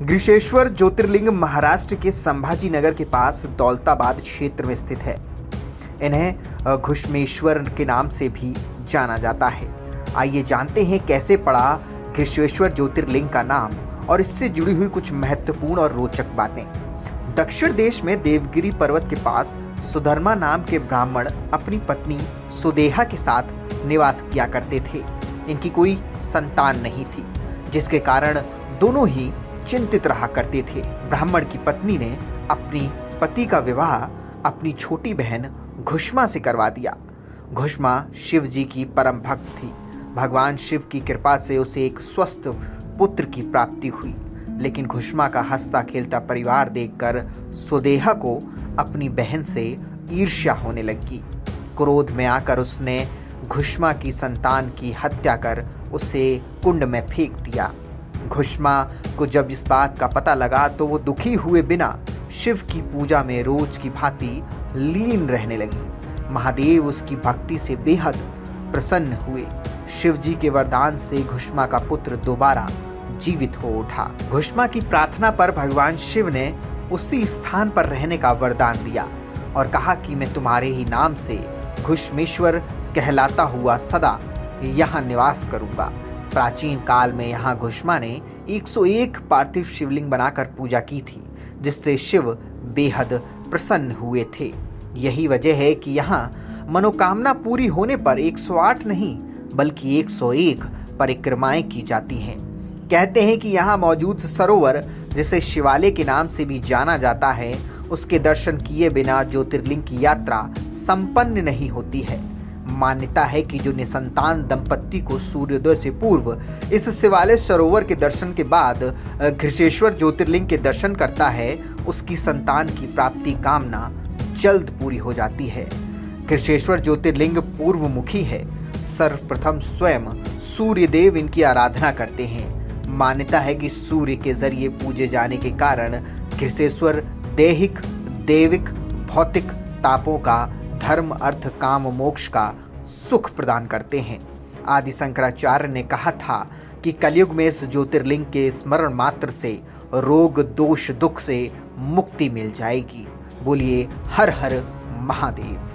घृष्णेश्वर ज्योतिर्लिंग महाराष्ट्र के संभाजी नगर के पास दौलताबाद क्षेत्र में स्थित है। इन्हें घुश्मेश्वर के नाम से भी जाना जाता है। आइए जानते हैं कैसे पड़ा घृष्णेश्वर ज्योतिर्लिंग का नाम और इससे जुड़ी हुई कुछ महत्वपूर्ण और रोचक बातें। दक्षिण देश में देवगिरी पर्वत के पास सुधर्मा नाम के ब्राह्मण अपनी पत्नी सुदेहा के साथ निवास किया करते थे। इनकी कोई संतान नहीं थी, जिसके कारण दोनों ही चिंतित रहा करते थे। ब्राह्मण की पत्नी ने अपनी पति का विवाह अपनी छोटी बहन घुष्मा से करवा दिया। घुष्मा शिव जी की परम भक्त थी। भगवान शिव की कृपा से उसे एक स्वस्थ पुत्र की प्राप्ति हुई, लेकिन घुष्मा का हंसता खेलता परिवार देखकर सुदेहा को अपनी बहन से ईर्ष्या होने लगी। क्रोध में आकर उसने घुष्मा की संतान की हत्या कर उसे कुंड में फेंक दिया। घुष्मा को जब इस बात का पता लगा तो वो दुखी हुए बिना शिव की पूजा में रोज की भांति लीन रहने लगी। महादेव उसकी भक्ति से बेहद प्रसन्न हुए। शिव जी के वरदान से घुष्मा का पुत्र दोबारा जीवित हो उठा। घुष्मा की प्रार्थना पर भगवान शिव ने उसी स्थान पर रहने का वरदान दिया और कहा कि मैं तुम्हारे ही नाम से घुश्मेश्वर कहलाता हुआ सदा यहाँ निवास करूंगा। प्राचीन काल में यहाँ घुष्मा ने 101 पार्थिव शिवलिंग बनाकर पूजा की थी, जिससे शिव बेहद प्रसन्न हुए थे। यही वजह है कि यहाँ मनोकामना पूरी होने पर 108 नहीं बल्कि 101 परिक्रमाएं की जाती हैं। कहते हैं कि यहाँ मौजूद सरोवर, जिसे शिवालय के नाम से भी जाना जाता है, उसके दर्शन किए बिना ज्योतिर्लिंग की यात्रा संपन्न नहीं होती है। मान्यता है कि जो निसंतान दंपत्ति को सूर्योदय से पूर्व इस शिवालय सरोवर के दर्शन के बाद घृष्णेश्वर ज्योतिर्लिंग के दर्शन करता है, उसकी संतान की प्राप्ति कामना जल्द पूरी हो जाती है। घृष्णेश्वर ज्योतिर्लिंग पूर्वमुखी है। सर्वप्रथम स्वयं सूर्य देव इनकी आराधना करते हैं। मान्यता है कि सूर्य के जरिए पूजे जाने के कारण घृष्णेश्वर दैहिक, दैविक, भौतिक तापों का, धर्म, अर्थ, काम, मोक्ष का सुख प्रदान करते हैं। आदि शंकराचार्य ने कहा था कि कलयुग में इस ज्योतिर्लिंग के स्मरण मात्र से रोग, दोष, दुख से मुक्ति मिल जाएगी। बोलिए हर हर महादेव।